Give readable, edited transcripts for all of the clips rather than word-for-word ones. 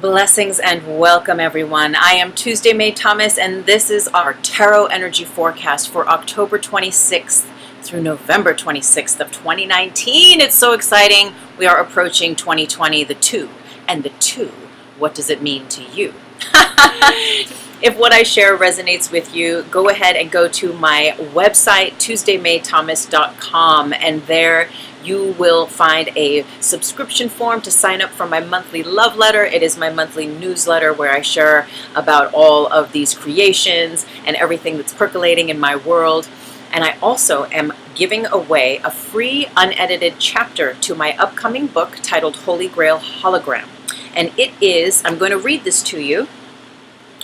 Blessings and welcome everyone. I am Tuesday May Thomas and this is our Tarot Energy Forecast for October 26th through November 26th of 2019. It's so exciting. We are approaching 2020, the 2. And the 2, what does it mean to you? If what I share resonates with you, go ahead and go to my website, tuesdaymaythomas.com, and there you will find a subscription form to sign up for my monthly love letter. It is my monthly newsletter where I share about all of these creations and everything that's percolating in my world. And I also am giving away a free unedited chapter to my upcoming book titled Holy Grail Hologram. And it is, I'm going to read this to you,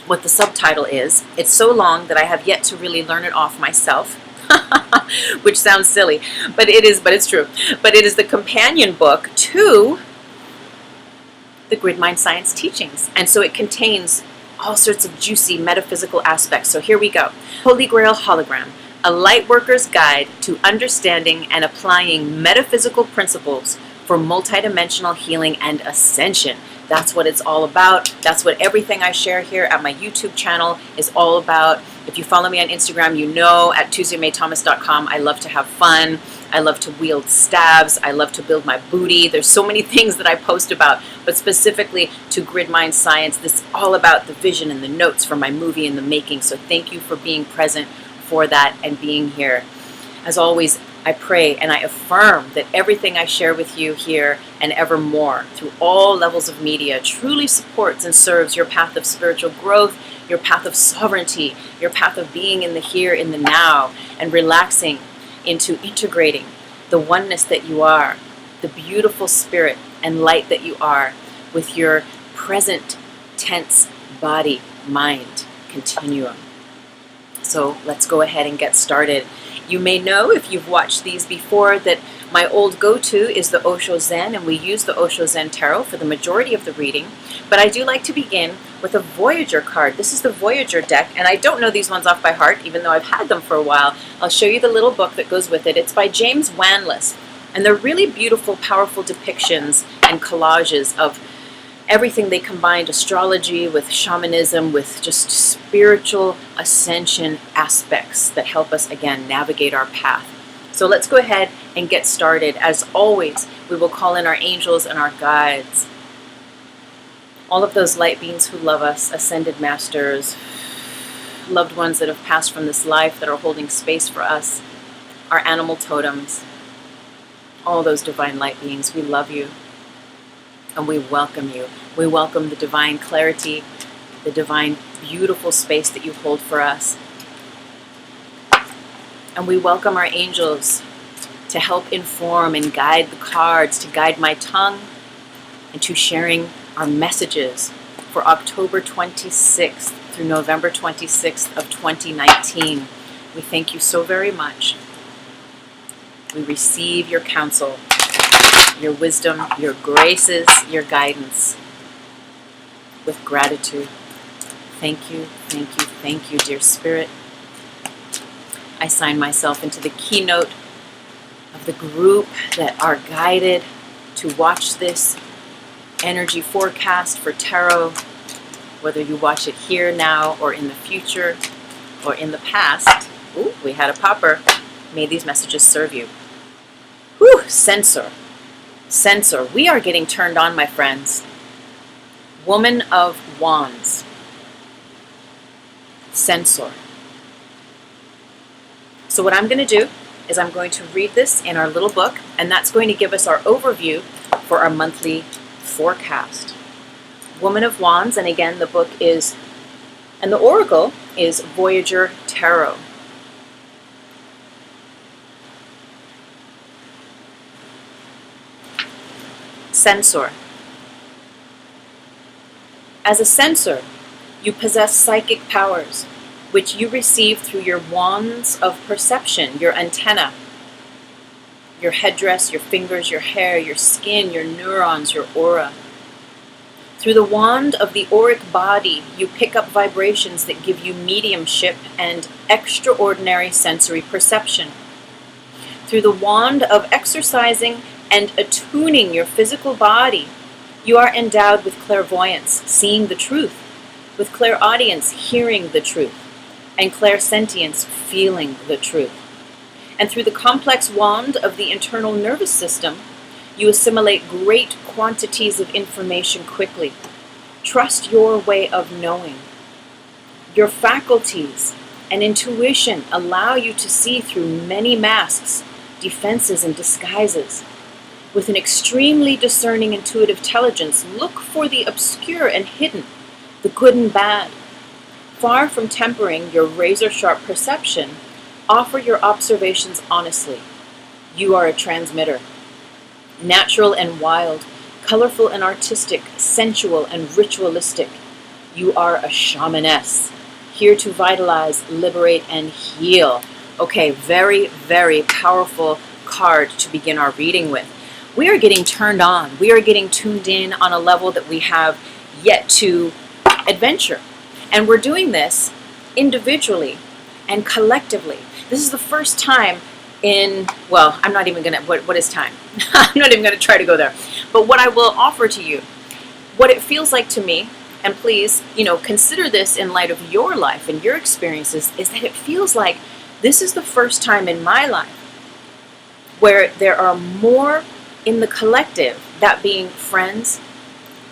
what the subtitle is. It's so long that I have yet to really learn it off myself. Which sounds silly, but it's true. But it is the companion book to the Grid Mind Science teachings. And so it contains all sorts of juicy metaphysical aspects. So here we go. Holy Grail Hologram, a lightworker's guide to understanding and applying metaphysical principles for multidimensional healing and ascension. That's what it's all about. That's what everything I share here at my YouTube channel is all about. If you follow me on Instagram, you know at tuesdaymaythomas.com, I love to have fun. I love to wield staves. I love to build my booty. There's so many things that I post about, but specifically to Grid Mind Science, this is all about the vision and the notes from my movie in the making. So thank you for being present for that and being here. As always, I pray and I affirm that everything I share with you here and evermore through all levels of media truly supports and serves your path of spiritual growth, your path of sovereignty, your path of being in the here, in the now, and relaxing into integrating the oneness that you are, the beautiful spirit and light that you are with your present tense body, mind continuum. So let's go ahead and get started. You may know, if you've watched these before, that my old go-to is the Osho Zen, and we use the Osho Zen Tarot for the majority of the reading. But I do like to begin with a Voyager card. This is the Voyager deck, and I don't know these ones off by heart, even though I've had them for a while. I'll show you the little book that goes with it. It's by James Wanless, and they're really beautiful, powerful depictions and collages of everything. They combined astrology with shamanism, with just spiritual ascension aspects that help us, again, navigate our path. So let's go ahead and get started. As always, we will call in our angels and our guides. All of those light beings who love us, ascended masters, loved ones that have passed from this life that are holding space for us, our animal totems, all those divine light beings, we love you. And we welcome you. We welcome the divine clarity, the divine beautiful space that you hold for us. And we welcome our angels to help inform and guide the cards, to guide my tongue, and to sharing our messages for October 26th through November 26th of 2019. We thank you so very much. We receive your counsel, your wisdom, your graces, your guidance with gratitude. Thank you, thank you, thank you, dear Spirit. I sign myself into the keynote of the group that are guided to watch this energy forecast for tarot, whether you watch it here now or in the future or in the past. Ooh, we had a popper. May these messages serve you. Whew, censor. Censor. We are getting turned on, my friends. Woman of Wands. Censor. So what I'm going to do is I'm going to read this in our little book, and that's going to give us our overview for our monthly forecast. Woman of Wands, and again the book is, and the oracle is Voyager Tarot. Censor. As a censor, you possess psychic powers, which you receive through your wands of perception, your antenna, your headdress, your fingers, your hair, your skin, your neurons, your aura. Through the wand of the auric body, you pick up vibrations that give you mediumship and extraordinary sensory perception. Through the wand of exercising and attuning your physical body, You are endowed with clairvoyance, seeing the truth, with clairaudience, hearing the truth, and clairsentience, feeling the truth. And through the complex wand of the internal nervous system, you assimilate great quantities of information quickly. Trust your way of knowing. Your faculties and intuition allow you to see through many masks, defenses, and disguises. With an extremely discerning intuitive intelligence, look for the obscure and hidden, the good and bad. Far from tempering your razor-sharp perception, offer your observations honestly. You are a transmitter. Natural and wild, colorful and artistic, sensual and ritualistic. You are a shamaness, here to vitalize, liberate, and heal. Okay, very, very powerful card to begin our reading with. We are getting turned on. We are getting tuned in on a level that we have yet to adventure. And we're doing this individually and collectively. This is the first time in, well, I'm not even going to, what is time? I'm not even going to try to go there. But what I will offer to you, what it feels like to me, and please, consider this in light of your life and your experiences, is that it feels like this is the first time in my life where there are more in the collective, that being friends,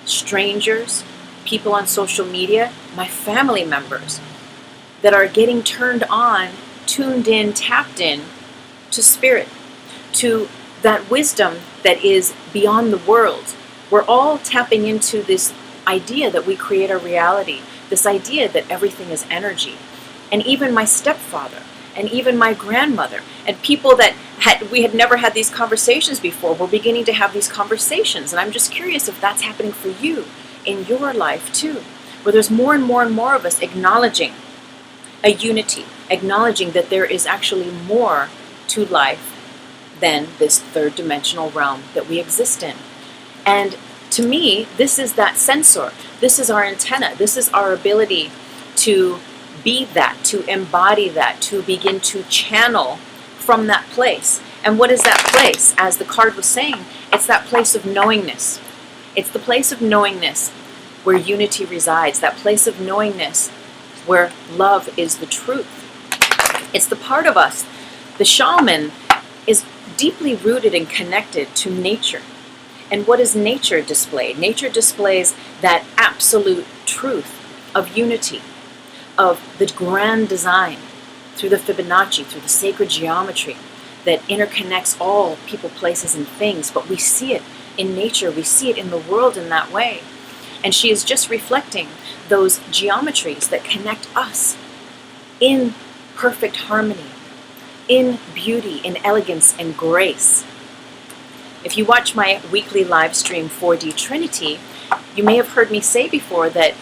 strangers, people on social media, my family members, that are getting turned on, tuned in, tapped in to spirit, to that wisdom that is beyond the world. We're all tapping into this idea that we create our reality, this idea that everything is energy. And even my stepfather, and even my grandmother, and people that we had never had these conversations before, we're beginning to have these conversations. And I'm just curious if that's happening for you in your life too, where there's more and more and more of us acknowledging a unity, acknowledging that there is actually more to life than this third dimensional realm that we exist in. And to me, this is that sensor. This is our antenna. This is our ability to be that, to embody that, to begin to channel from that place. And what is that place? As the card was saying, it's that place of knowingness. It's the place of knowingness where unity resides, that place of knowingness where love is the truth. It's the part of us. The shaman is deeply rooted and connected to nature. And what does nature display? Nature displays that absolute truth of unity, of the grand design through the Fibonacci, through the sacred geometry that interconnects all people, places, and things. But we see it in nature. We see it in the world in that way. And she is just reflecting those geometries that connect us in perfect harmony, in beauty, in elegance, and grace. If you watch my weekly live stream 4D Trinity, you may have heard me say before that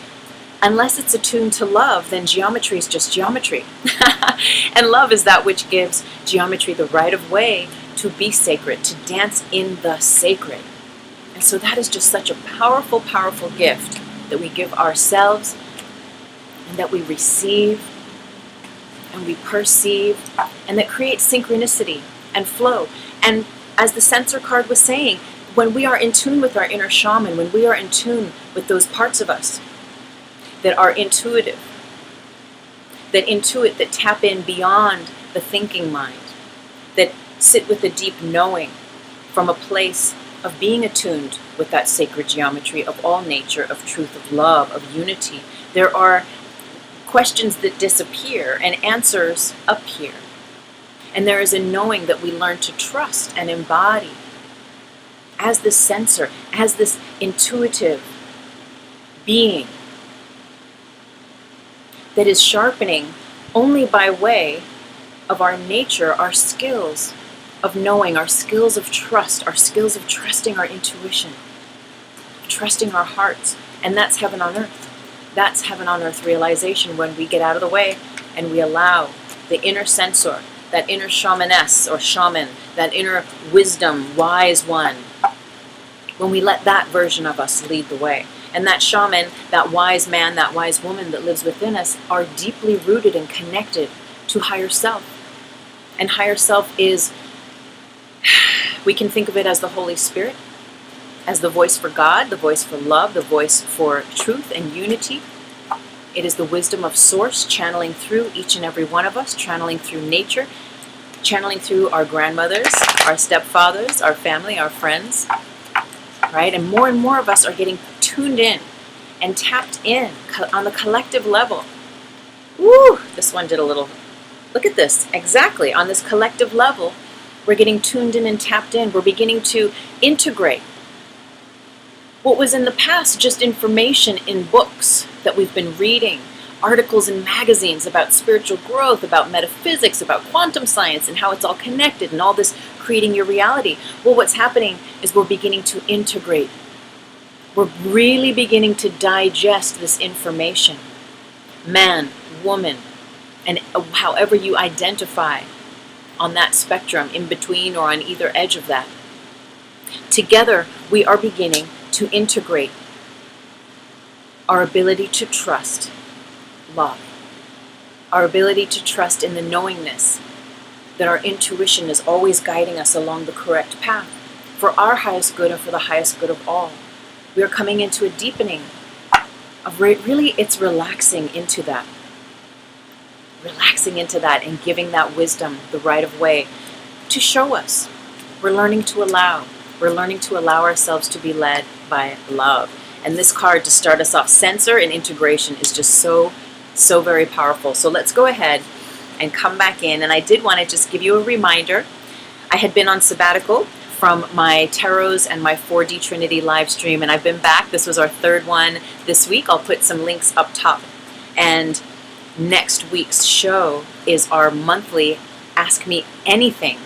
unless it's attuned to love, then geometry is just geometry. And love is that which gives geometry the right of way to be sacred, to dance in the sacred. And so that is just such a powerful, powerful gift that we give ourselves and that we receive and we perceive, and that creates synchronicity and flow. And as the sensor card was saying, when we are in tune with our inner shaman, when we are in tune with those parts of us that are intuitive, that intuit, that tap in beyond the thinking mind, that sit with a deep knowing from a place of being attuned with that sacred geometry of all nature, of truth, of love, of unity, there are questions that disappear and answers appear. And there is a knowing that we learn to trust and embody as this sensor, as this intuitive being that is sharpening only by way of our nature, our skills of knowing, our skills of trust, our skills of trusting our intuition, trusting our hearts. And that's heaven on earth. That's heaven on earth realization when we get out of the way and we allow the inner sensor, that inner shamaness or shaman, that inner wisdom, wise one, when we let that version of us lead the way. And that shaman, that wise man, that wise woman that lives within us are deeply rooted and connected to higher self. And higher self is, we can think of it as the Holy Spirit. as the voice for God, the voice for love, the voice for truth and unity. It is the wisdom of Source channeling through each and every one of us, channeling through nature, channeling through our grandmothers, our stepfathers, our family, our friends, right? And more of us are getting tuned in and tapped in on the collective level. Woo! This one did a little, look at this, exactly. On this collective level, we're getting tuned in and tapped in. We're beginning to integrate what was in the past just information in books that we've been reading, articles in magazines about spiritual growth, about metaphysics, about quantum science and how it's all connected and all this creating your reality. Well, what's happening is we're beginning to integrate. We're really beginning to digest this information. Man, woman, and however you identify on that spectrum, in between or on either edge of that. Together, we are beginning to integrate our ability to trust love, our ability to trust in the knowingness that our intuition is always guiding us along the correct path for our highest good and for the highest good of all. We are coming into a deepening of really, it's relaxing into that and giving that wisdom the right of way to show us. We're learning to allow ourselves to be led by love. And this card, to start us off, censor and integration, is just so very powerful. So let's go ahead and come back in. And I did want to just give you a reminder. I had been on sabbatical from my tarots and my 4D Trinity live stream, and I've been back. This was our third one this week. I'll put some links up top. And next week's show is our monthly Ask Me Anything.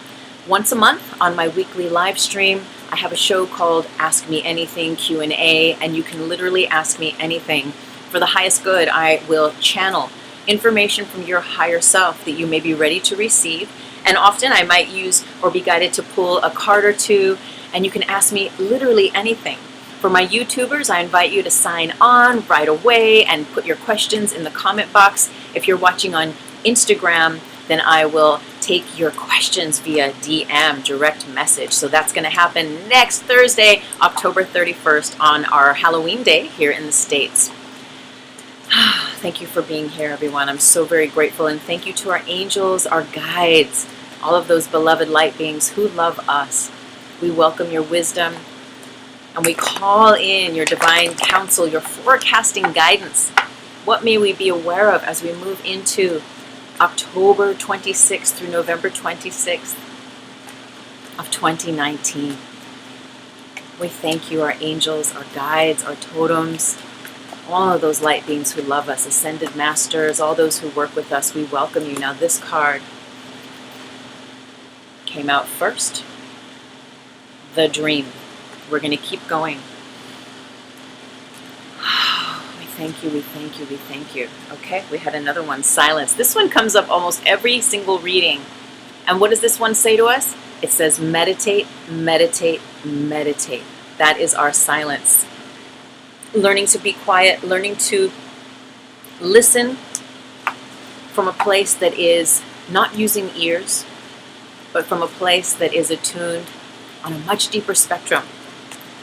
Once a month on my weekly live stream, I have a show called Ask Me Anything Q&A, and you can literally ask me anything. For the highest good, I will channel information from your higher self that you may be ready to receive. And often I might use or be guided to pull a card or two, and you can ask me literally anything. For my YouTubers, I invite you to sign on right away and put your questions in the comment box. If you're watching on Instagram, then I will take your questions via DM, direct message. So that's going to happen next Thursday, October 31st, on our Halloween day here in the States. Thank you for being here, everyone. I'm so very grateful. And thank you to our angels, our guides, all of those beloved light beings who love us. We welcome your wisdom, and we call in your divine counsel, your forecasting guidance. What may we be aware of as we move into October 26th through November 26th of 2019. We thank you, our angels, our guides, our totems, all of those light beings who love us, ascended masters, all those who work with us. We welcome you. Now this card came out first, the dream. We're going to keep going. Thank you, we thank you, we thank you. Okay, we had another one, silence. This one comes up almost every single reading. And what does this one say to us? It says meditate, meditate, meditate. That is our silence. Learning to be quiet, learning to listen from a place that is not using ears, but from a place that is attuned on a much deeper spectrum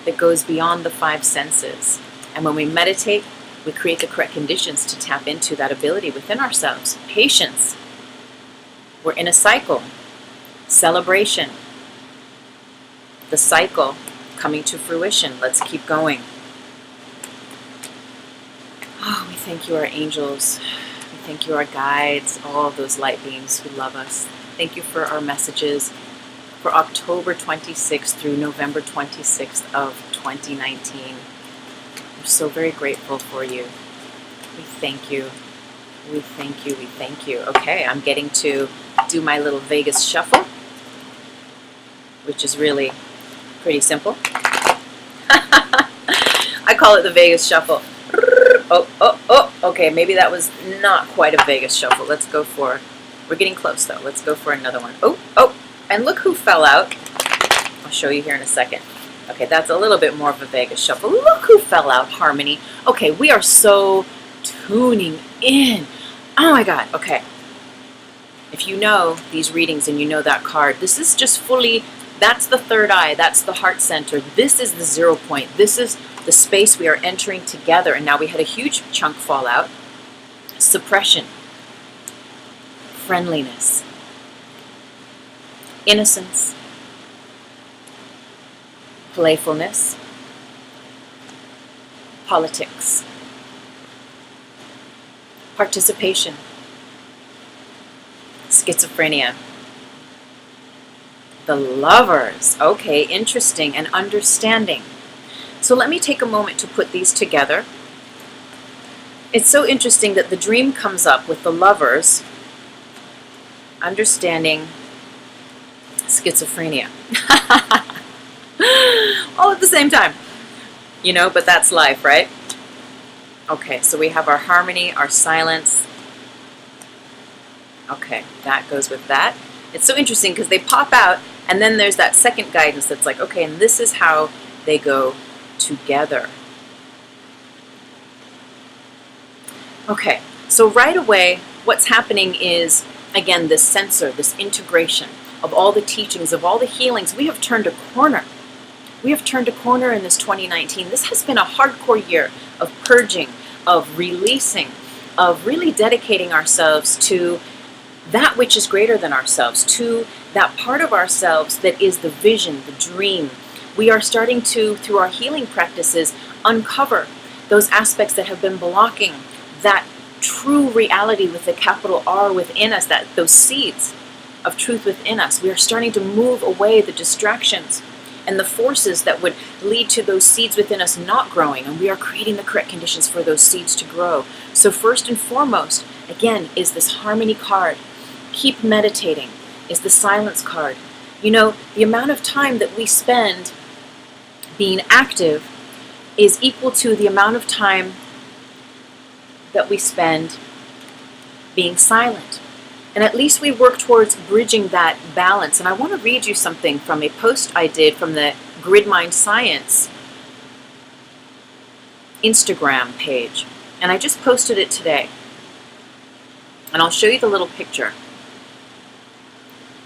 that goes beyond the five senses. And when we meditate, we create the correct conditions to tap into that ability within ourselves. Patience. We're in a cycle. Celebration. The cycle coming to fruition. Let's keep going. Oh, we thank you, our angels. We thank you, our guides, all of those light beings who love us. Thank you for our messages for October 26th through November 26th of 2019. I'm so very grateful for you. We thank you. We thank you. We thank you. Okay, I'm getting to do my little Vegas shuffle, which is really pretty simple. I call it the Vegas shuffle. Oh, okay, maybe that was not quite a Vegas shuffle. Let's go for, we're getting close though. Let's go for another one. Oh, and look who fell out. I'll show you here in a second. Okay, that's a little bit more of a Vegas shuffle. Look who fell out, Harmony. Okay, we are so tuning in. Oh my God, okay. If you know these readings and you know that card, this is just fully That's the third eye. That's the heart center. This is the 0 point. This is the space we are entering together. And now we had a huge chunk fall out. Suppression, friendliness, innocence, playfulness, politics, participation, schizophrenia, the lovers. Okay, interesting, and understanding. So let me take a moment to put these together. It's so interesting that the dream comes up with the lovers, understanding, schizophrenia. All at the same time. You know, but that's life, right? Okay, so we have our harmony, our silence. Okay, that goes with that. It's so interesting because they pop out, and then there's that second guidance that's like, okay, and this is how they go together. Okay, so right away, what's happening is, again, this sensor, this integration of all the teachings, of all the healings. We have turned a corner. We have turned a corner in this 2019. This has been a hardcore year of purging, of releasing, of really dedicating ourselves to that which is greater than ourselves, to that part of ourselves that is the vision, the dream. We are starting to, through our healing practices, uncover those aspects that have been blocking that true reality with the capital R within us, that those seeds of truth within us. We are starting to move away the distractions and the forces that would lead to those seeds within us not growing, and we are creating the correct conditions for those seeds to grow. So first and foremost, again, is this harmony card. Keep meditating is the silence card. You know, the amount of time that we spend being active is equal to the amount of time that we spend being silent. And at least we work towards bridging that balance. And I want to read you something from a post I did from the Grid Mind Science Instagram page. And I just posted it today. And I'll show you the little picture.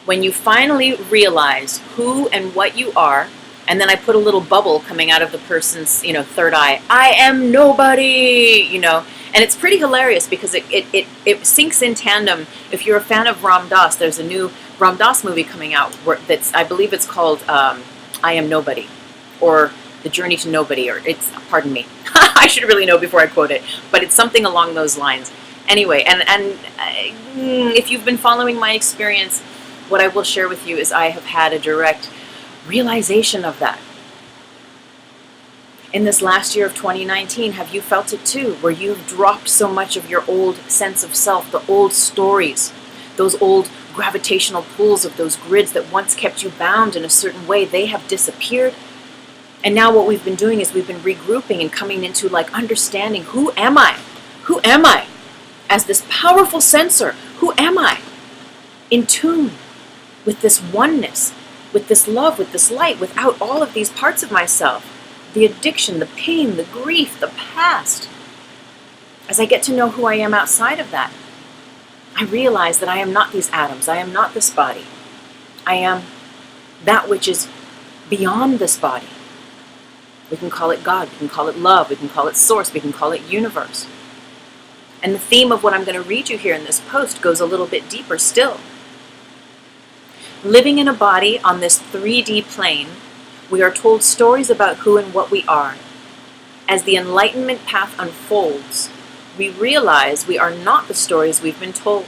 When you finally realize who and what you are, and then I put a little bubble coming out of the person's, you know, third eye. I am nobody, you know. And it's pretty hilarious because it syncs in tandem. If you're a fan of Ram Dass, there's a new Ram Dass movie coming out that's, I believe it's called I Am Nobody, or The Journey to Nobody, or it's, pardon me, I should really know before I quote it, but it's something along those lines. Anyway, and if you've been following my experience, what I will share with you is I have had a direct realization of that. In this last year of 2019, have you felt it too, where you've dropped so much of your old sense of self, the old stories, those old gravitational pulls of those grids that once kept you bound in a certain way, they have disappeared? And now what we've been doing is we've been regrouping and coming into like understanding, who am I? Who am I? As this powerful sensor, who am I? In tune with this oneness, with this love, with this light, without all of these parts of myself. The addiction, the pain, the grief, the past. As I get to know who I am outside of that, I realize that I am not these atoms. I am not this body. I am that which is beyond this body. We can call it God. We can call it love. We can call it source. We can call it universe. And the theme of what I'm going to read you here in this post goes a little bit deeper still. Living in a body on this 3D plane, we are told stories about who and what we are. As the enlightenment path unfolds, we realize we are not the stories we've been told.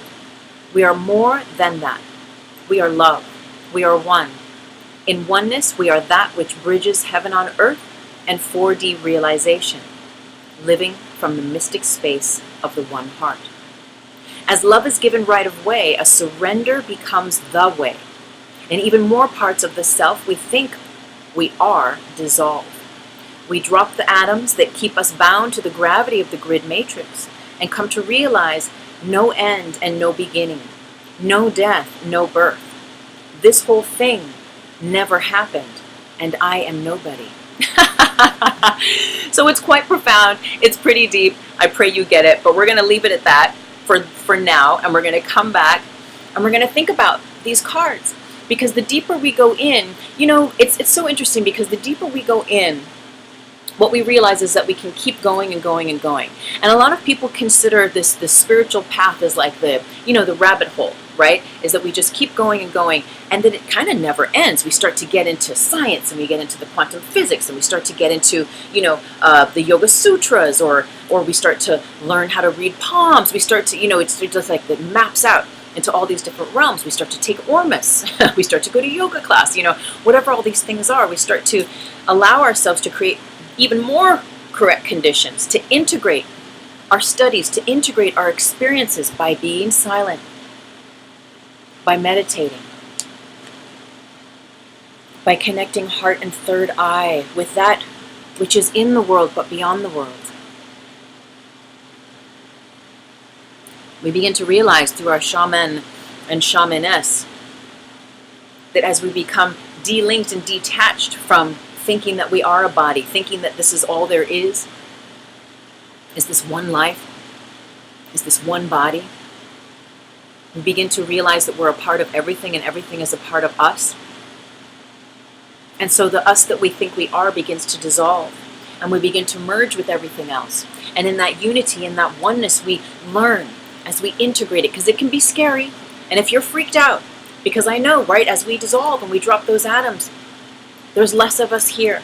We are more than that. We are love. We are one. In oneness, we are that which bridges heaven on earth and 4D realization, living from the mystic space of the one heart. As love is given right of way, a surrender becomes the way. And even more parts of the self we think we are dissolve. We drop the atoms that keep us bound to the gravity of the grid matrix and come to realize no end and no beginning, no death, no birth. This whole thing never happened, and I am nobody. So it's quite profound. It's pretty deep. I pray you get it, but we're going to leave it at that for now, and we're going to come back and we're going to think about these cards. Because the deeper we go in, it's so interesting, because the deeper we go in, what we realize is that we can keep going and going and going. And a lot of people consider this spiritual path as like the rabbit hole, right? Is that we just keep going and going, and that it kind of never ends. We start to get into science, and we get into the quantum physics, and we start to get into, the Yoga Sutras, or we start to learn how to read palms. We start to, it's just like it maps out into all these different realms. We start to take Ormus. We start to go to yoga class, whatever all these things are. We start to allow ourselves to create even more correct conditions to integrate our studies, to integrate our experiences by being silent, by meditating, by connecting heart and third eye with that which is in the world but beyond the world. We begin to realize through our shaman and shamaness that as we become delinked and detached from thinking that we are a body, thinking that this is all there is this one life, is this one body, we begin to realize that we're a part of everything, and everything is a part of us. And so the us that we think we are begins to dissolve, and we begin to merge with everything else. And in that unity, in that oneness, we learn as we integrate it, because it can be scary. And if you're freaked out, because I know, right, as we dissolve and we drop those atoms, there's less of us here.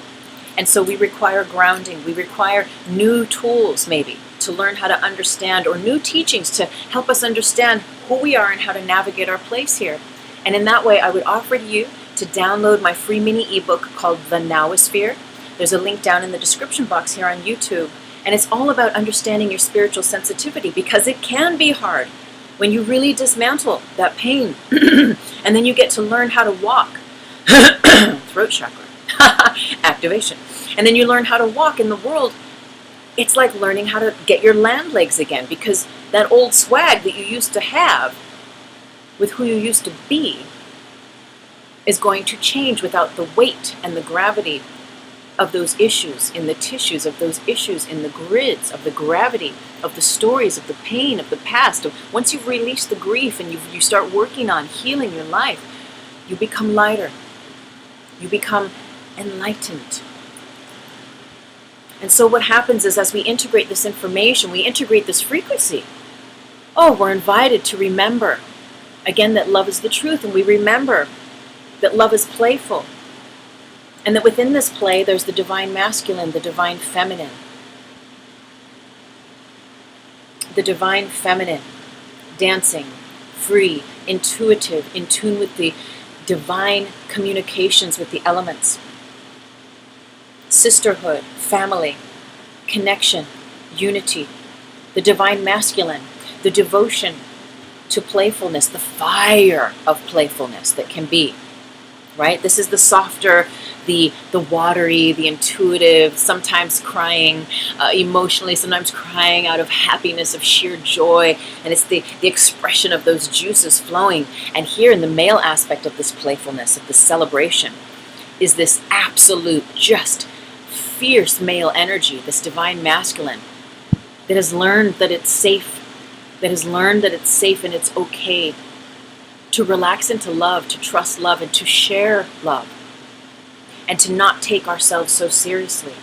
And so we require grounding. We require new tools, maybe, to learn how to understand, or new teachings to help us understand who we are and how to navigate our place here. And in that way, I would offer you to download my free mini ebook called The NOWOSPHERE. There's a link down in the description box here on YouTube. And it's all about understanding your spiritual sensitivity, because it can be hard when you really dismantle that pain. And then you get to learn how to walk. Throat chakra activation. And then you learn how to walk in the world. It's like learning how to get your land legs again, because that old swag that you used to have with who you used to be is going to change without the weight and the gravity of those issues in the tissues, of those issues in the grids, of the gravity of the stories, of the pain of the past. Once you've released the grief and you start working on healing your life, you become lighter. You become enlightened. And so what happens is, as we integrate this information, we integrate this frequency. Oh, we're invited to remember, again, that love is the truth, and we remember that love is playful. And that within this play, there's the divine masculine, the divine feminine. The divine feminine, dancing, free, intuitive, in tune with the divine communications with the elements. Sisterhood, family, connection, unity. The divine masculine, the devotion to playfulness, the fire of playfulness that can be. Right? This is the softer, the watery, the intuitive, sometimes crying emotionally, sometimes crying out of happiness, of sheer joy. And it's the expression of those juices flowing. And here in the male aspect of this playfulness, of this celebration, is this absolute, just fierce male energy, this divine masculine, that has learned that it's safe, and it's okay to relax into love, to trust love, and to share love, and to not take ourselves so seriously.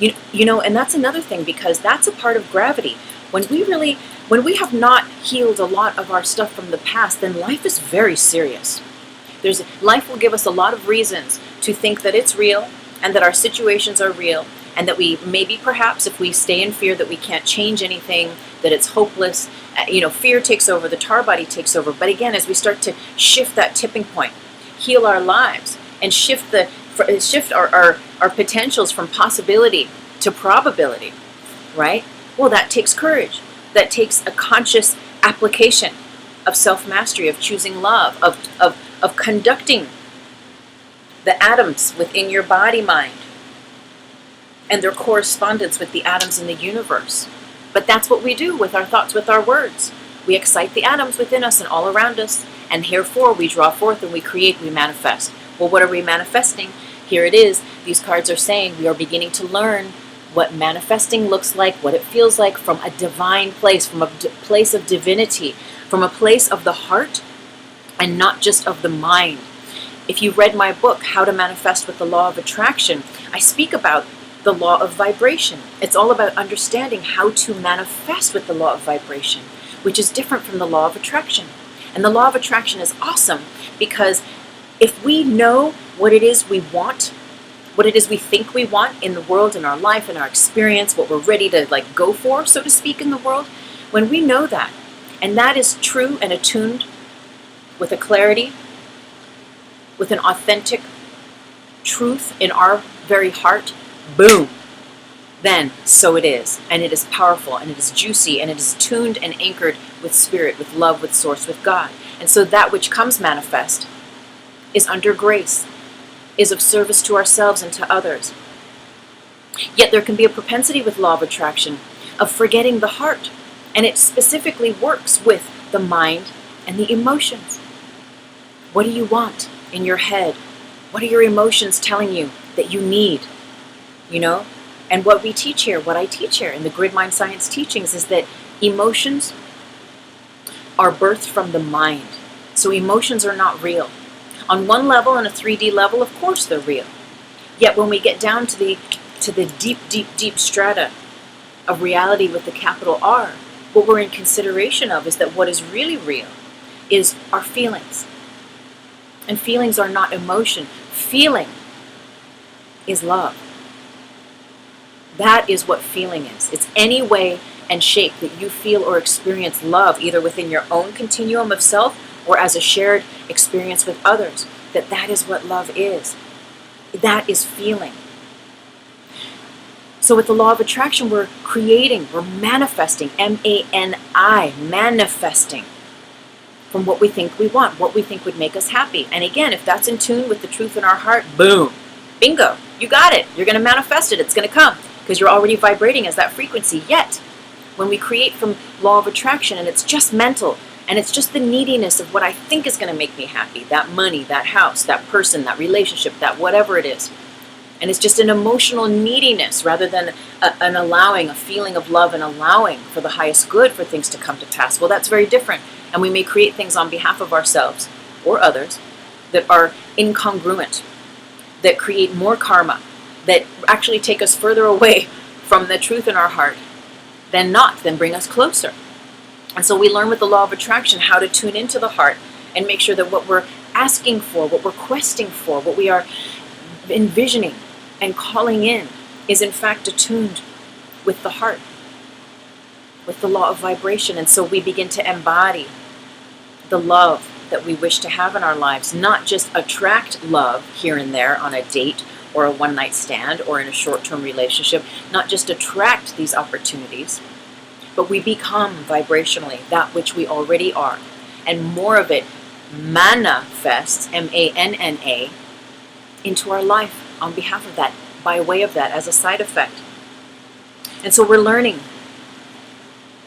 And that's another thing, because that's a part of gravity. When we have not healed a lot of our stuff from the past, then life is very serious. Life will give us a lot of reasons to think that it's real, and that our situations are real, and that we maybe, perhaps, if we stay in fear that we can't change anything, that it's hopeless, fear takes over, the tar body takes over. But again, as we start to shift that tipping point, heal our lives, and shift our potentials from possibility to probability, right? Well, that takes courage. That takes a conscious application of self-mastery, of choosing love, of conducting the atoms within your body-mind and their correspondence with the atoms in the universe. But that's what we do with our thoughts, with our words. We excite the atoms within us and all around us, and therefore we draw forth and we create, we manifest. Well, what are we manifesting? Here it is. These cards are saying we are beginning to learn what manifesting looks like, what it feels like from a divine place, from a place of divinity, from a place of the heart and not just of the mind. If you've read my book, How to Manifest with the Law of Attraction, I speak about the law of vibration. It's all about understanding how to manifest with the law of vibration, which is different from the law of attraction. And the law of attraction is awesome because if we know what it is we want, what it is we think we want in the world, in our life, in our experience, what we're ready to go for, so to speak, in the world, when we know that, and that is true and attuned with a clarity, with an authentic truth in our very heart, boom, then so it is. And it is powerful, and it is juicy, and it is tuned and anchored with spirit, with love, with source, with God. And so that which comes manifest is under grace, is of service to ourselves and to others. Yet there can be a propensity with law of attraction of forgetting the heart, and it specifically works with the mind and the emotions. What do you want in your head? What are your emotions telling you that you need? And what we teach here, what I teach here in the Grid Mind Science teachings, is that emotions are birthed from the mind. So emotions are not real. On one level, on a 3D level, of course they're real. Yet when we get down to the deep, deep, deep strata of reality with the capital R, what we're in consideration of is that what is really real is our feelings. And feelings are not emotion. Feeling is love. That is what feeling is. It's any way and shape that you feel or experience love, either within your own continuum of self or as a shared experience with others. That is what love is. That is feeling. So with the law of attraction, we're creating, we're manifesting, M-A-N-I, manifesting from what we think we want, what we think would make us happy. And again, if that's in tune with the truth in our heart, boom, bingo, you got it. You're going to manifest it. It's going to come because you're already vibrating as that frequency. Yet, when we create from law of attraction and it's just mental and it's just the neediness of what I think is going to make me happy, that money, that house, that person, that relationship, that whatever it is, and it's just an emotional neediness rather than an allowing, a feeling of love and allowing for the highest good for things to come to pass. Well, that's very different. And we may create things on behalf of ourselves or others that are incongruent, that create more karma, that actually take us further away from the truth in our heart than bring us closer. And so we learn with the law of attraction how to tune into the heart and make sure that what we're asking for, what we're questing for, what we are envisioning and calling in is in fact attuned with the heart, with the law of vibration. And so we begin to embody the love that we wish to have in our lives, not just attract love here and there on a date or a one-night stand or in a short-term relationship, not just attract these opportunities, but we become vibrationally that which we already are. And more of it manifests, M-A-N-N-A, into our life on behalf of that, by way of that, as a side effect. And so we're learning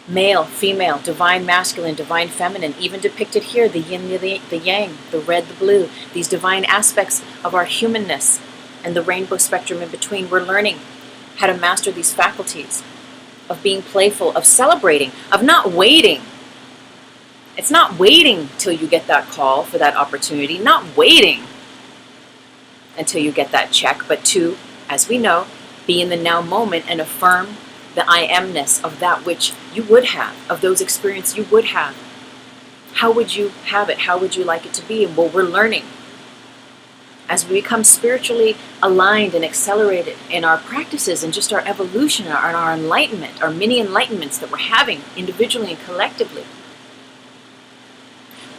male, female, divine masculine, divine feminine, even depicted here, the yin, the yang, the red, the blue, these divine aspects of our humanness and the rainbow spectrum in between. We're learning how to master these faculties of being playful, of celebrating, of not waiting. It's not waiting till you get that call for that opportunity, not waiting until you get that check, but to, as we know, be in the now moment and affirm the I amness of that which you would have, of those experiences you would have. How would you have it? How would you like it to be? Well, we're learning. As we become spiritually aligned and accelerated in our practices and just our evolution and our enlightenment, our mini enlightenments that we're having individually and collectively,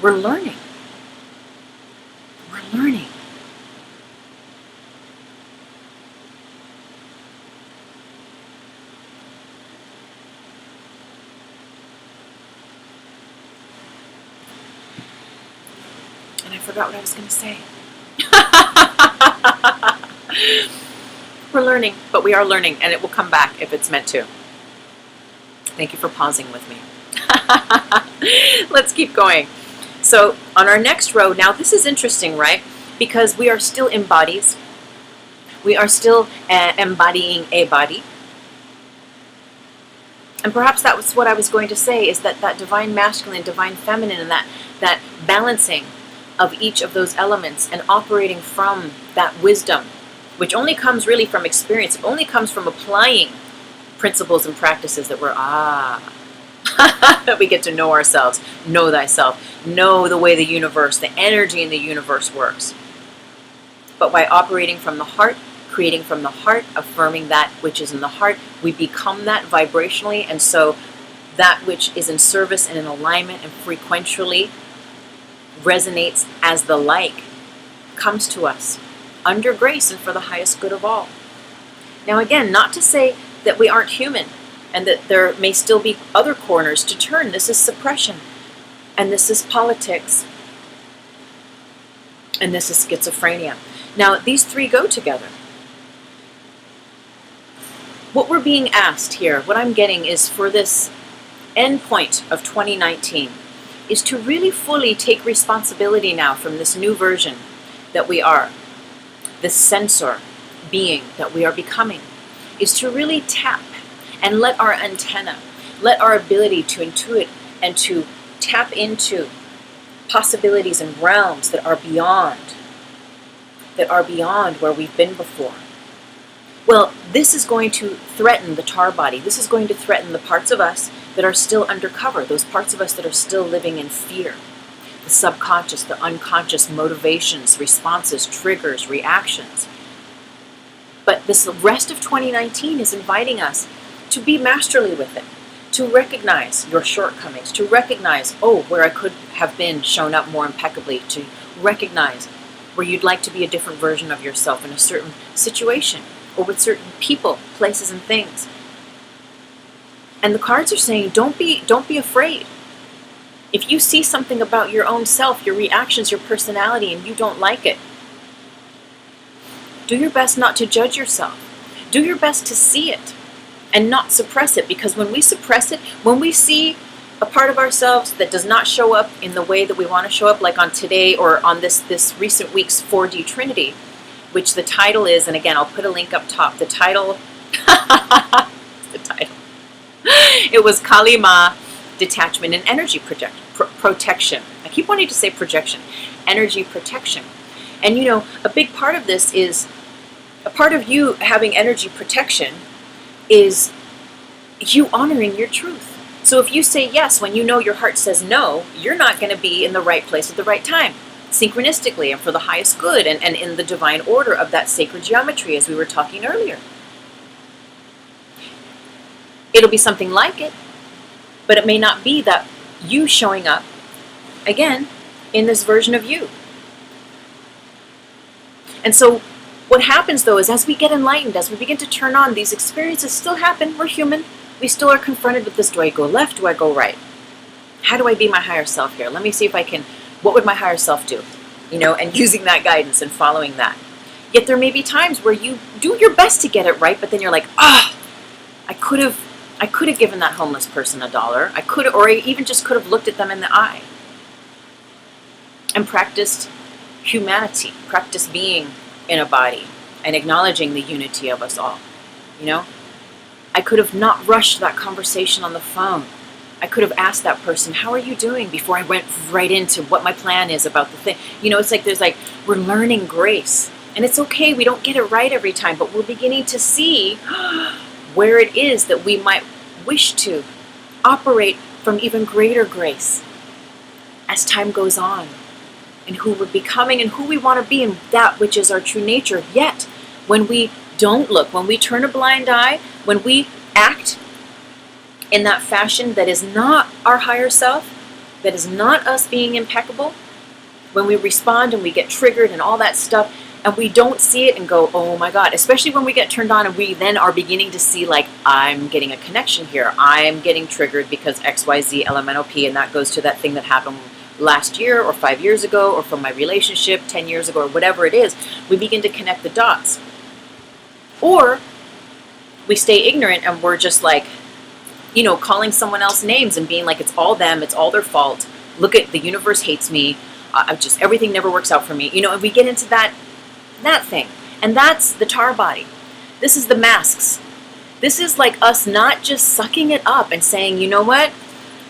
we're learning. We're learning. And I forgot what I was going to say. We're learning, but we are learning, and it will come back if it's meant to. Thank you for pausing with me. Let's keep going. So on our next row, now this is interesting, right? Because we are still in bodies. We are still embodying a body. And perhaps that was what I was going to say, is that divine masculine, divine feminine, and that balancing of each of those elements and operating from that wisdom, which only comes really from experience. It only comes from applying principles and practices that we're, that we get to know ourselves, know thyself, know the way the universe, the energy in the universe works. But by operating from the heart, creating from the heart, affirming that which is in the heart, we become that vibrationally, and so that which is in service and in alignment and frequentially resonates as the like comes to us under grace and for the highest good of all. Now again, not to say that we aren't human and that there may still be other corners to turn. This is suppression, and this is politics, and this is schizophrenia. Now these three go together. What we're being asked here, what I'm getting is for this end point of 2019 is to really fully take responsibility now from this new version that we are, this sensor being that we are becoming, is to really tap and let our antenna, let our ability to intuit and to tap into possibilities and realms that are beyond where we've been before. Well, this is going to threaten the tar body. This is going to threaten the parts of us that are still undercover, those parts of us that are still living in fear. The subconscious, the unconscious motivations, responses, triggers, reactions. But this rest of 2019 is inviting us to be masterly with it, to recognize your shortcomings, to recognize, where I could have been shown up more impeccably, to recognize where you'd like to be a different version of yourself in a certain situation, or with certain people, places, and things. And the cards are saying, don't be afraid. If you see something about your own self, your reactions, your personality, and you don't like it, do your best not to judge yourself. Do your best to see it and not suppress it, because when we suppress it, when we see a part of ourselves that does not show up in the way that we want to show up, like on today or on this recent week's 4D Trinity, which the title is, and again, I'll put a link up top. The title, it was Kali Ma, Detachment and Energy Protection. I keep wanting to say projection. Energy protection. And you know, a big part of this is, a part of you having energy protection is you honoring your truth. So if you say yes when you know your heart says no, you're not going to be in the right place at the right time, synchronistically and for the highest good and in the divine order of that sacred geometry, as we were talking earlier. It'll be something like it, but it may not be that you showing up, again, in this version of you. And so what happens though is, as we get enlightened, as we begin to turn on, these experiences still happen. We're human. We still are confronted with this. Do I go left? Do I go right? How do I be my higher self here? Let me see if I can, what would my higher self do? You know, and using that guidance and following that. Yet there may be times where you do your best to get it right, but then you're like, I could have given that homeless person $1. I could, or I even just could have looked at them in the eye and practiced humanity, practiced being in a body and acknowledging the unity of us all. You know, I could have not rushed that conversation on the phone. I could have asked that person, how are you doing, before I went right into what my plan is about the thing. You know, it's like we're learning grace. And it's okay, we don't get it right every time, but we're beginning to see where it is that we might wish to operate from even greater grace as time goes on, and who we're becoming and who we want to be in that which is our true nature. Yet, when we don't look, when we turn a blind eye, when we act in that fashion that is not our higher self, that is not us being impeccable, when we respond and we get triggered and all that stuff, and we don't see it and go, oh my God, especially when we get turned on and we then are beginning to see, like, I'm getting a connection here. I'm getting triggered because XYZ, LMNOP, and that goes to that thing that happened last year or 5 years ago or from my relationship 10 years ago or whatever it is. We begin to connect the dots. Or we stay ignorant and we're just like, you know, calling someone else names and being like, it's all them, it's all their fault. Look at, the universe hates me. Everything never works out for me. You know, and we get into that thing. And that's the tar body. This is the masks. This is like us not just sucking it up and saying, you know what?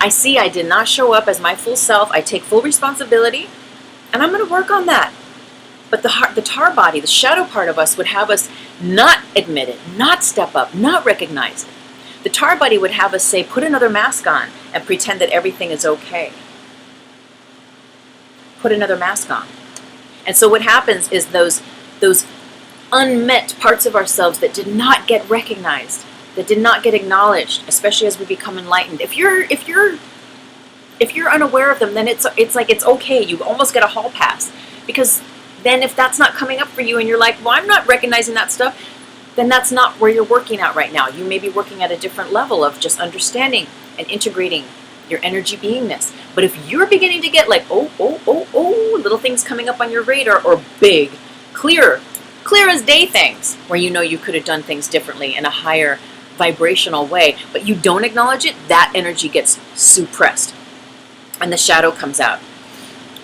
I see I did not show up as my full self. I take full responsibility. And I'm going to work on that. But the tar body, the shadow part of us, would have us not admit it, not step up, not recognize it. The tar body would have us say, put another mask on and pretend that everything is okay. Put another mask on. And so what happens is those unmet parts of ourselves that did not get recognized, that did not get acknowledged, especially as we become enlightened. If you're unaware of them, then it's like it's okay. You almost get a hall pass, because then if that's not coming up for you and you're like, well, I'm not recognizing that stuff, then that's not where you're working at right now. You may be working at a different level of just understanding and integrating your energy beingness. But if you're beginning to get like, oh, little things coming up on your radar, or big, clear as day things, where you know you could have done things differently in a higher vibrational way, but you don't acknowledge it, that energy gets suppressed. And the shadow comes out.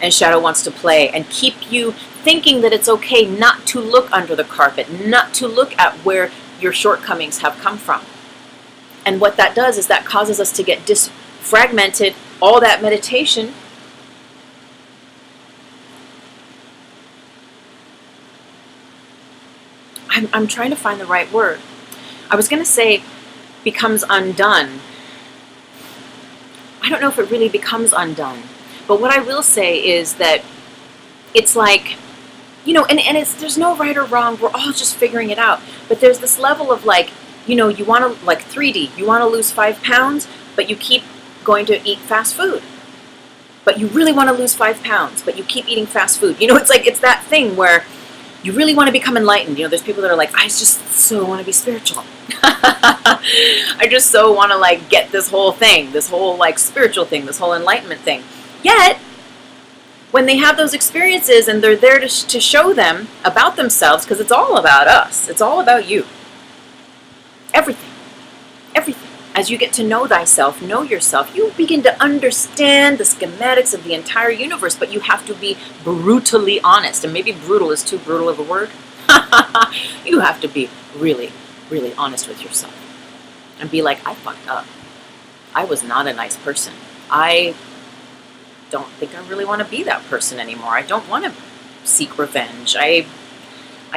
And shadow wants to play and keep you thinking that it's okay not to look under the carpet, not to look at where your shortcomings have come from. And what that does is that causes us to get disfragmented. All that meditation I'm trying to find the right word. I was going to say becomes undone. I don't know if it really becomes undone. But what I will say is that it's like, you know, and there's no right or wrong. We're all just figuring it out. But there's this level of like, you know, you want to, like 3D, you want to lose 5 pounds, but you keep going to eat fast food. But you really want to lose 5 pounds, but you keep eating fast food. You know, it's like, it's that thing where you really want to become enlightened. You know, there's people that are like, I just so want to be spiritual. I just so want to like get this whole thing, this whole like spiritual thing, this whole enlightenment thing. Yet, when they have those experiences and they're there to show them about themselves, because it's all about us. It's all about you. Everything. Everything. As you get to know thyself, know yourself, you begin to understand the schematics of the entire universe, but you have to be brutally honest. And maybe brutal is too brutal of a word. You have to be really, really honest with yourself. And be like, I fucked up. I was not a nice person. I don't think I really want to be that person anymore. I don't want to seek revenge. I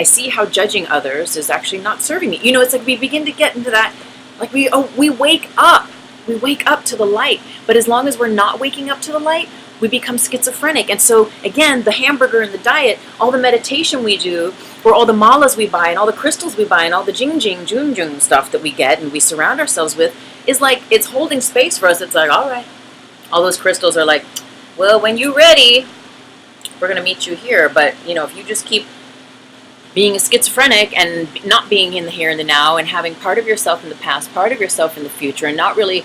see how judging others is actually not serving me. You know, it's like we begin to get into that. Like we wake up. We wake up to the light. But as long as we're not waking up to the light, we become schizophrenic. And so, again, the hamburger and the diet, all the meditation we do, or all the malas we buy, and all the crystals we buy, and all the jing jung stuff that we get and we surround ourselves with, is like, it's holding space for us. It's like, all right. All those crystals are like, well, when you're ready, we're going to meet you here. But, you know, if you just keep being a schizophrenic and not being in the here and the now, and having part of yourself in the past, part of yourself in the future, and not really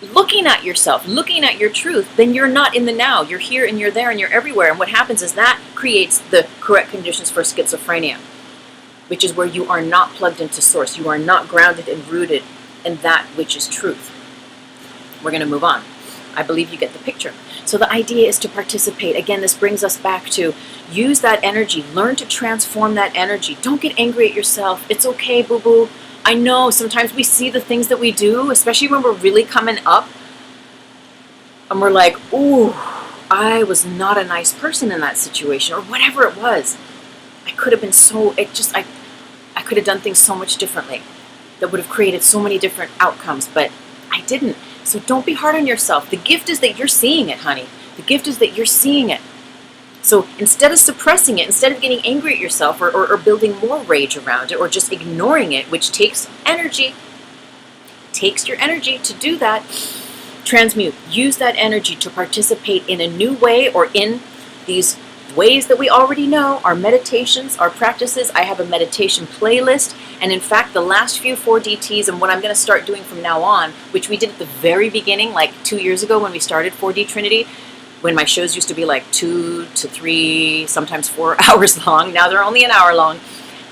looking at yourself, looking at your truth, then you're not in the now. You're here and you're there and you're everywhere. And what happens is that creates the correct conditions for schizophrenia, which is where you are not plugged into source. You are not grounded and rooted in that which is truth. We're going to move on. I believe you get the picture. So the idea is to participate. Again, this brings us back to use that energy. Learn to transform that energy. Don't get angry at yourself. It's okay, boo-boo. I know sometimes we see the things that we do, especially when we're really coming up, and we're like, ooh, I was not a nice person in that situation, or whatever it was. I could have been I could have done things so much differently that would have created so many different outcomes, but I didn't. So don't be hard on yourself. The gift is that you're seeing it, honey. The gift is that you're seeing it. So instead of suppressing it, instead of getting angry at yourself or building more rage around it, or just ignoring it, which takes energy, takes your energy to do that, transmute. Use that energy to participate in a new way, or in these ways that we already know, our meditations, our practices. I have a meditation playlist, and in fact the last few 4DTs, and what I'm going to start doing from now on, which we did at the very beginning, like 2 years ago when we started 4D Trinity, when my shows used to be like 2 to 3, sometimes 4 hours long. Now they're only an hour long,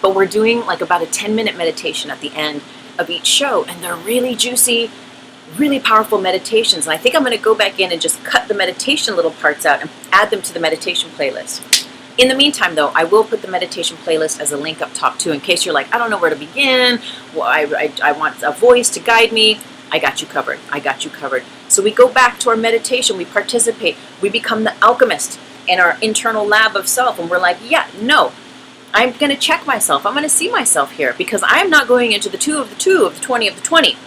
but we're doing like about a 10-minute meditation at the end of each show, and they're really juicy, really powerful meditations. And I think I'm going to go back in and just cut the meditation little parts out and add them to the meditation playlist. In the meantime, though, I will put the meditation playlist as a link up top too, in case you're like, I don't know where to begin. Well, I want a voice to guide me. I got you covered. I got you covered. So we go back to our meditation. We participate. We become the alchemist. in our internal lab of self, and we're like, yeah, no, I'm going to check myself. I'm going to see myself here, because I'm not going into the 2 of the 2 of the 20 of the 20.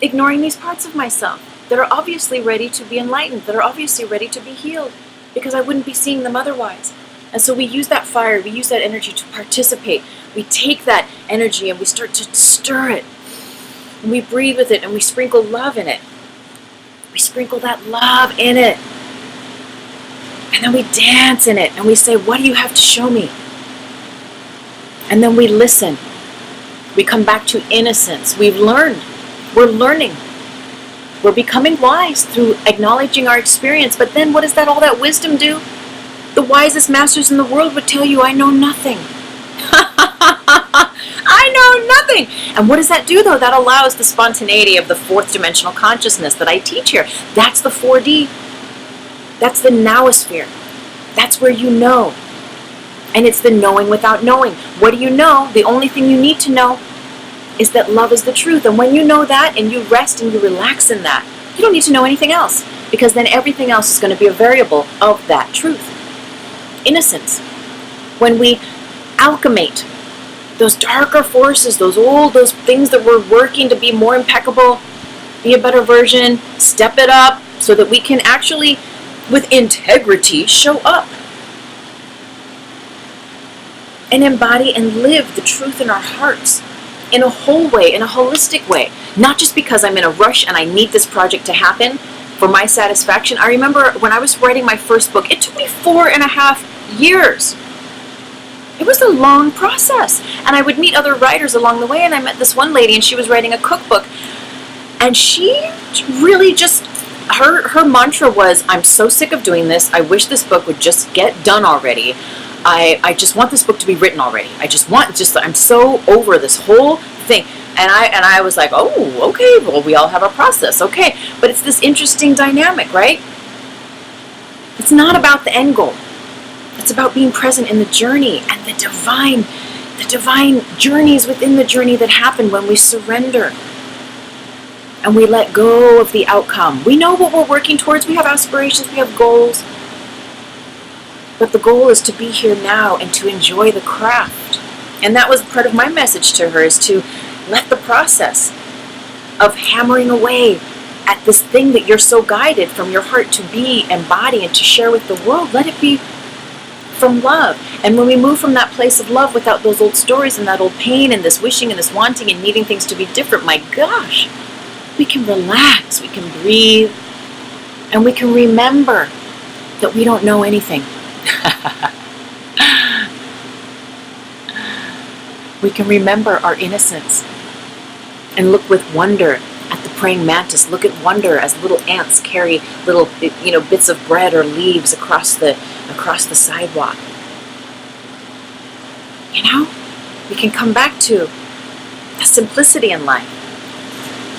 Ignoring these parts of myself that are obviously ready to be enlightened, that are obviously ready to be healed, because I wouldn't be seeing them otherwise. And so we use that fire, we use that energy to participate. We take that energy and we start to stir it. And we breathe with it, and we sprinkle love in it. We sprinkle that love in it. And then we dance in it, and we say, what do you have to show me? And then we listen. We come back to innocence. We've learned. We're learning. We're becoming wise through acknowledging our experience. But then what does all that wisdom do? The wisest masters in the world would tell you, I know nothing. I know nothing. And what does that do, though? That allows the spontaneity of the 4th dimensional consciousness that I teach here. That's the 4D. That's the NOWOSPHERE. That's where you know. And it's the knowing without knowing. What do you know? The only thing you need to know is that love is the truth. And when you know that and you rest and you relax in that, you don't need to know anything else, because then everything else is going to be a variable of that truth. Innocence. When we alchemate those darker forces, those things that we're working to be more impeccable, be a better version, step it up so that we can actually, with integrity, show up and embody and live the truth in our hearts in a whole way, in a holistic way. Not just because I'm in a rush and I need this project to happen for my satisfaction. I remember when I was writing my first book, it took me 4.5 years. It was a long process. And I would meet other writers along the way, and I met this one lady, and she was writing a cookbook. And she really just, her mantra was, I'm so sick of doing this. I wish this book would just get done already. I just want this book to be written already. I'm so over this whole thing. And I was like, oh, okay, well, we all have a process, okay. But it's this interesting dynamic, right? It's not about the end goal. It's about being present in the journey and the divine journeys within the journey that happen when we surrender and we let go of the outcome. We know what we're working towards. We have aspirations, we have goals. But the goal is to be here now and to enjoy the craft. And that was part of my message to her, is to let the process of hammering away at this thing that you're so guided from your heart to be, embody, and to share with the world, let it be from love. And when we move from that place of love without those old stories and that old pain and this wishing and this wanting and needing things to be different, my gosh, we can relax, we can breathe, and we can remember that we don't know anything. We can remember our innocence and look with wonder at the praying mantis. Look at wonder as little ants carry little, bits of bread or leaves across the sidewalk. We can come back to the simplicity in life.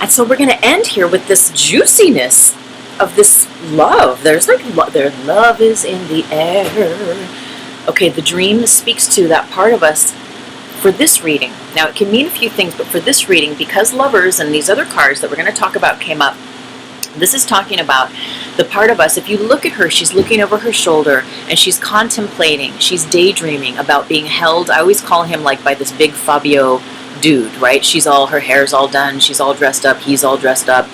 And so we're going to end here with this juiciness of this love. There's love is in the air. Okay, the dream speaks to that part of us for this reading. Now, it can mean a few things, but for this reading, because lovers and these other cards that we're going to talk about came up, this is talking about the part of us. If you look at her, she's looking over her shoulder and she's contemplating, she's daydreaming about being held. I always call him like by this big Fabio dude, right? Her hair's all done, she's all dressed up, he's all dressed up,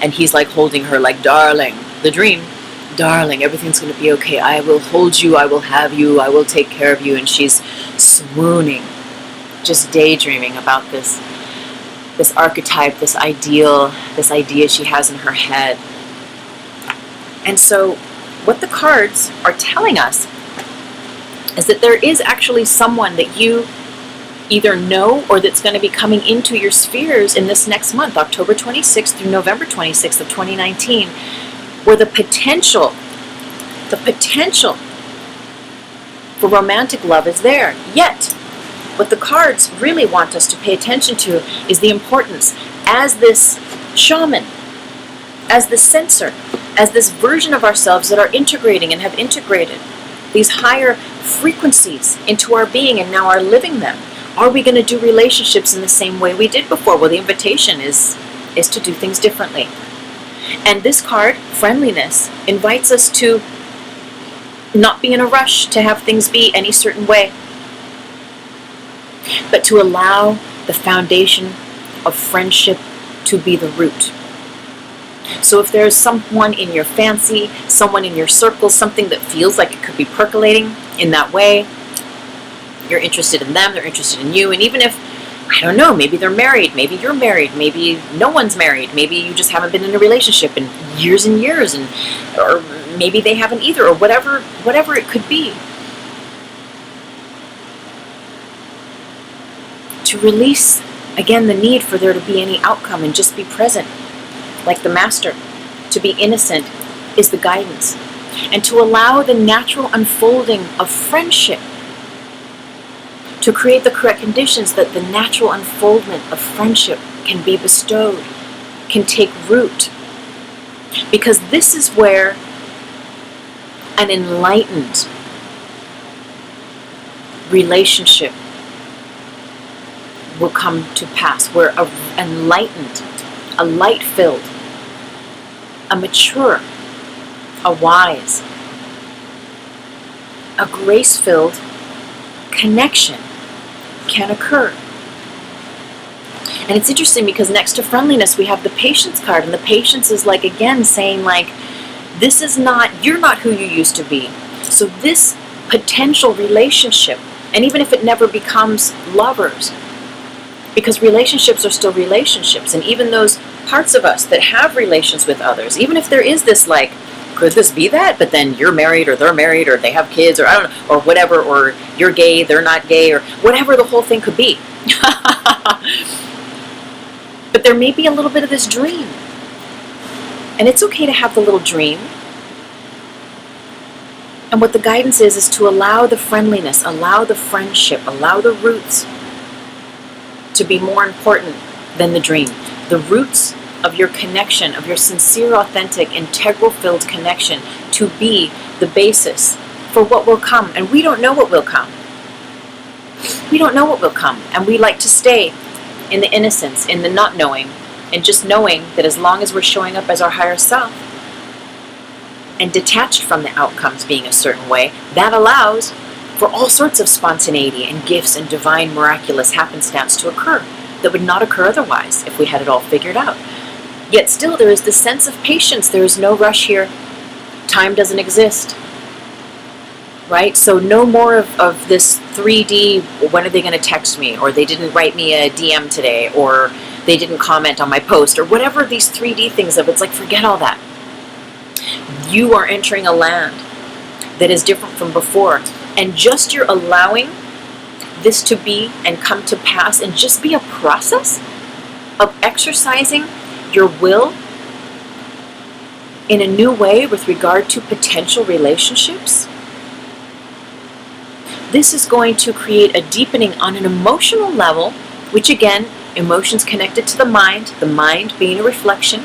and he's like holding her like, darling, the dream, darling, everything's going to be okay. I will hold you, I will have you, I will take care of you. And she's swooning, just daydreaming about this archetype, this idea she has in her head. And so what the cards are telling us is that there is actually someone that you either know or that's going to be coming into your spheres in this next month, October 26th through November 26th of 2019, where the potential for romantic love is there. Yet, what the cards really want us to pay attention to is the importance as this shaman, as this sensor, as this version of ourselves that are integrating and have integrated these higher frequencies into our being and now are living them. Are we going to do relationships in the same way we did before? Well, the invitation is to do things differently. And this card, friendliness, invites us to not be in a rush to have things be any certain way, but to allow the foundation of friendship to be the root. So if there's someone in your fancy, someone in your circle, something that feels like it could be percolating in that way, you're interested in them, they're interested in you, and even if, I don't know, maybe they're married, maybe you're married, maybe no one's married, maybe you just haven't been in a relationship in years and years, and or maybe they haven't either, or whatever it could be. To release, again, the need for there to be any outcome and just be present, like the master. To be innocent is the guidance. And to allow the natural unfolding of friendship to create the correct conditions that the natural unfoldment of friendship can be bestowed, can take root. Because this is where an enlightened relationship will come to pass, where an enlightened, a light-filled, a mature, a wise, a grace-filled connection can occur. And it's interesting because next to friendliness we have the patience card, and the patience is like, again, saying like, this is not, you're not who you used to be. So this potential relationship, and even if it never becomes lovers, because relationships are still relationships, and even those parts of us that have relations with others, even if there is this like, could this be that? But then you're married, or they're married, or they have kids, or I don't know, or whatever, or you're gay, they're not gay, or whatever the whole thing could be. But there may be a little bit of this dream. And it's okay to have the little dream. And what the guidance is to allow the friendliness, allow the friendship, allow the roots to be more important than the dream. The roots of your connection, of your sincere, authentic, integral-filled connection to be the basis for what will come. And we don't know what will come. We don't know what will come. And we like to stay in the innocence, in the not knowing, and just knowing that as long as we're showing up as our higher self and detached from the outcomes being a certain way, that allows for all sorts of spontaneity and gifts and divine miraculous happenstance to occur that would not occur otherwise if we had it all figured out. Yet still there is this sense of patience. There is no rush here. Time doesn't exist. Right? So no more of this 3D, when are they going to text me? Or they didn't write me a DM today, or they didn't comment on my post, or whatever these 3D things of. It's like, forget all that. You are entering a land that is different from before. And just you're allowing this to be and come to pass and just be a process of exercising your will in a new way with regard to potential relationships. This is going to create a deepening on an emotional level, which again, emotions connected to the mind being a reflection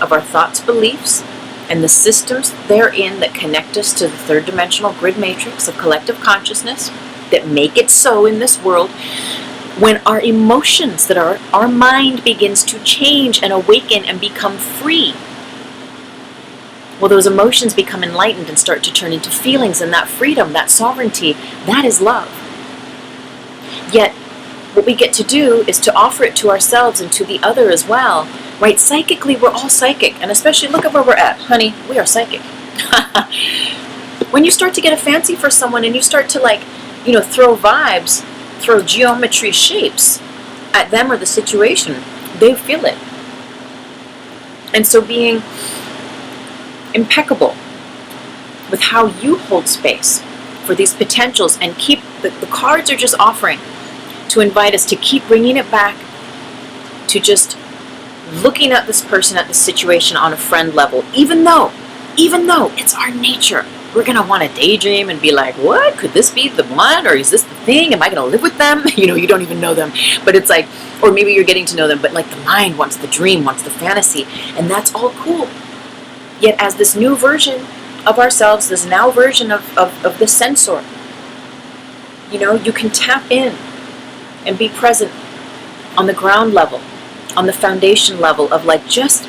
of our thoughts, beliefs, and the systems therein that connect us to the third dimensional grid matrix of collective consciousness that make it so in this world. When our emotions, that our mind begins to change and awaken and become free, well, those emotions become enlightened and start to turn into feelings, and that freedom, that sovereignty, that is love. Yet, what we get to do is to offer it to ourselves and to the other as well. Right? Psychically, we're all psychic, and especially look at where we're at. Honey, we are psychic. When you start to get a fancy for someone and you start to throw vibes, throw geometry shapes at them or the situation, they feel it. And so being impeccable with how you hold space for these potentials and keep, the cards are just offering to invite us to keep bringing it back to just looking at this person, at this situation on a friend level, even though it's our nature. We're going to want to daydream and be like, what? Could this be the one? Or is this the thing? Am I going to live with them? You don't even know them. But it's like, or maybe you're getting to know them, but like the mind wants the dream, wants the fantasy. And that's all cool. Yet as this new version of ourselves, this now version of the sensor, you can tap in and be present on the ground level, on the foundation level of like just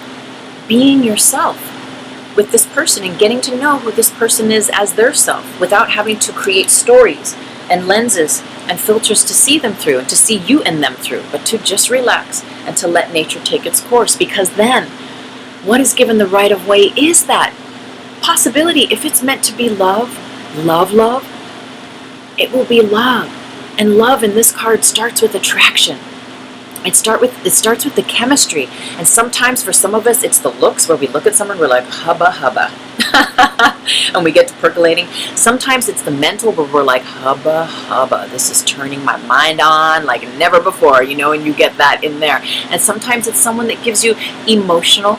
being yourself with this person and getting to know who this person is as their self without having to create stories and lenses and filters to see them through and to see you and them through, but to just relax and to let nature take its course. Because then what is given the right of way is that possibility. If it's meant to be love, love, it will be love. And love in this card starts with attraction. It starts with the chemistry. And sometimes for some of us, it's the looks, where we look at someone, we're like, hubba, hubba. And we get to percolating. Sometimes it's the mental, where we're like, hubba, hubba. This is turning my mind on like never before, you know, and you get that in there. And sometimes it's someone that gives you emotional,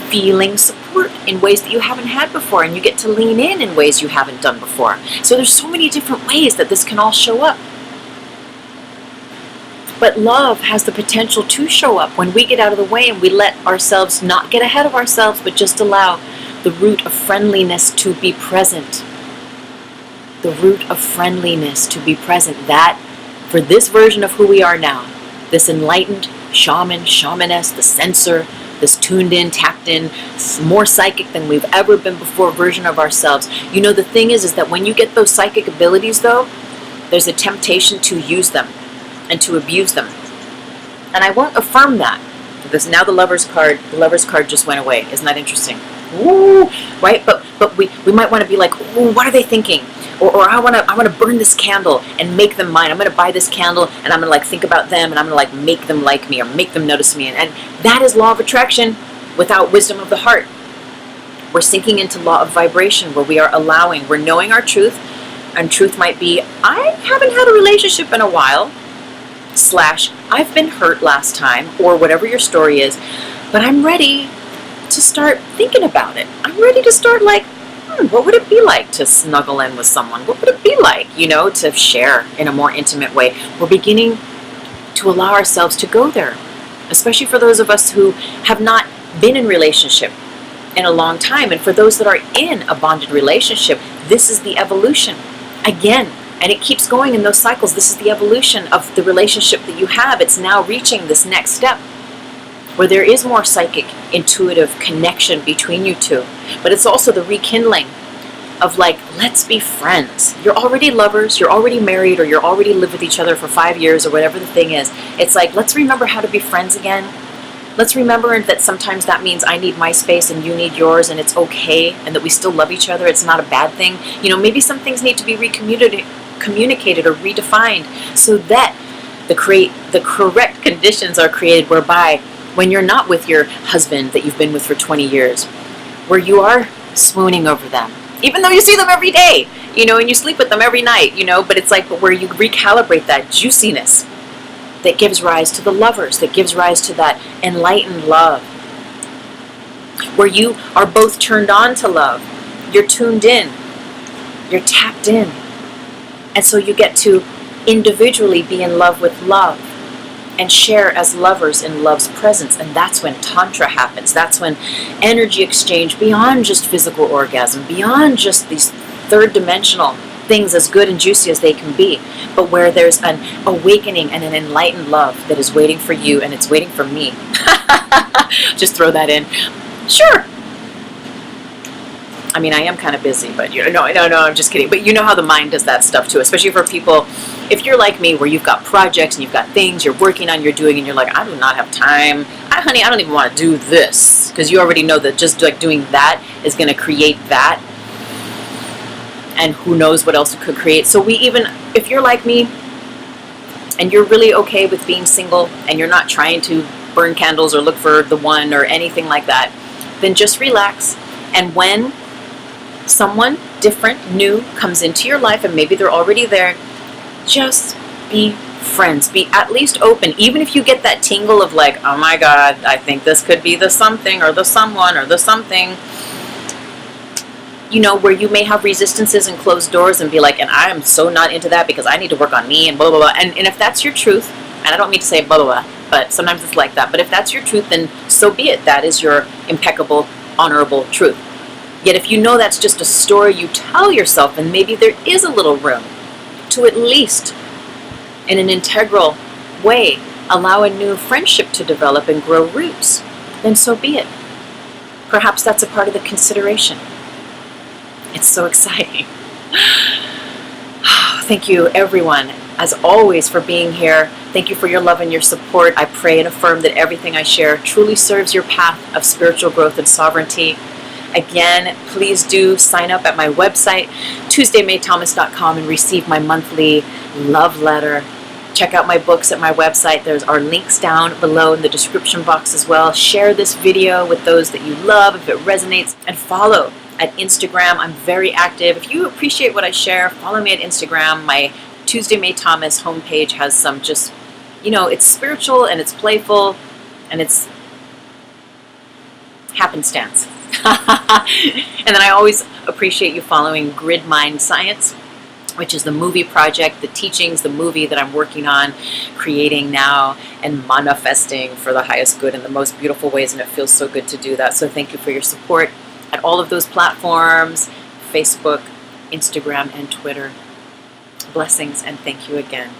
feeling support in ways that you haven't had before, and you get to lean in ways you haven't done before. So there's so many different ways that this can all show up. But love has the potential to show up when we get out of the way and we let ourselves not get ahead of ourselves, but just allow the root of friendliness to be present. The root of friendliness to be present. That, for this version of who we are now, this enlightened shaman, shamaness, the sensor, this tuned in, tapped in, more psychic than we've ever been before version of ourselves. You know, the thing is that when you get those psychic abilities, though, there's a temptation to use them and to abuse them. And I won't affirm that, because now the Lover's card just went away. Isn't that interesting? Ooh, right? But we might want to be like, ooh, what are they thinking? Or I want to burn this candle and make them mine. I'm going to buy this candle and I'm going to like think about them and I'm going to like make them like me or make them notice me. And that is law of attraction without wisdom of the heart. We're sinking into law of vibration, where we are allowing, we're knowing our truth, and truth might be, I haven't had a relationship in a while, / I've been hurt last time, or whatever your story is, but I'm ready to start thinking about it. I'm ready to start like, what would it be like to snuggle in with someone? What would it be like, you know, to share in a more intimate way? We're beginning to allow ourselves to go there, especially for those of us who have not been in relationship in a long time. And for those that are in a bonded relationship, this is the evolution. Again, and it keeps going in those cycles. This is the evolution of the relationship that you have. It's now reaching this next step where there is more psychic, intuitive connection between you two. But it's also the rekindling of like, let's be friends. You're already lovers, you're already married, or you're already lived with each other for 5 years, or whatever the thing is. It's like, let's remember how to be friends again. Let's remember that sometimes that means I need my space and you need yours, and it's okay, and that we still love each other. It's not a bad thing. You know, maybe some things need to be communicated or redefined so that the correct conditions are created, whereby when you're not with your husband that you've been with for 20 years, where you are swooning over them, even though you see them every day, you know, and you sleep with them every night, you know, but it's like, but where you recalibrate that juiciness that gives rise to the lovers, that gives rise to that enlightened love, where you are both turned on to love, you're tuned in, you're tapped in, and so you get to individually be in love with love and share as lovers in love's presence. And that's when Tantra happens. That's when energy exchange beyond just physical orgasm, beyond just these third dimensional things, as good and juicy as they can be, but where there's an awakening and an enlightened love that is waiting for you, and it's waiting for me. Just throw that in. Sure. I mean, I am kind of busy, but no, I'm just kidding. But you know how the mind does that stuff too, especially for people, if you're like me, where you've got projects and you've got things you're working on, you're doing, and you're like, I do not have time. Honey, I don't even want to do this, because you already know that just like doing that is going to create that. And who knows what else it could create. So we even, if you're like me, and you're really okay with being single, and you're not trying to burn candles or look for the one or anything like that, then just relax. And when someone different, new, comes into your life, and maybe they're already there, just be friends. Be at least open. Even if you get that tingle of like, oh my God, I think this could be the something or the someone or the something, you know, where you may have resistances and closed doors and be like, and I am so not into that because I need to work on me and blah, blah, blah. And if that's your truth, and I don't mean to say blah, blah, blah, but sometimes it's like that. But if that's your truth, then so be it. That is your impeccable, honorable truth. Yet if you know that's just a story you tell yourself, and maybe there is a little room to at least, in an integral way, allow a new friendship to develop and grow roots, then so be it. perhaps that's a part of the consideration. It's so exciting. Thank you, everyone, as always, for being here. Thank you for your love and your support. I pray and affirm that everything I share truly serves your path of spiritual growth and sovereignty. Again, please do sign up at my website, TuesdayMayThomas.com, and receive my monthly love letter. Check out my books at my website. There's our links down below in the description box as well. Share this video with those that you love if it resonates, and follow at Instagram. I'm very active. If you appreciate what I share, follow me at Instagram. My Tuesday May Thomas homepage has some just, it's spiritual and it's playful and it's happenstance. And then I always appreciate you following Grid Mind Science, which is the movie project, the teachings, the movie that I'm working on, creating now and manifesting for the highest good in the most beautiful ways, and it feels so good to do that. So thank you for your support at all of those platforms, Facebook, Instagram, and Twitter. Blessings, and thank you again.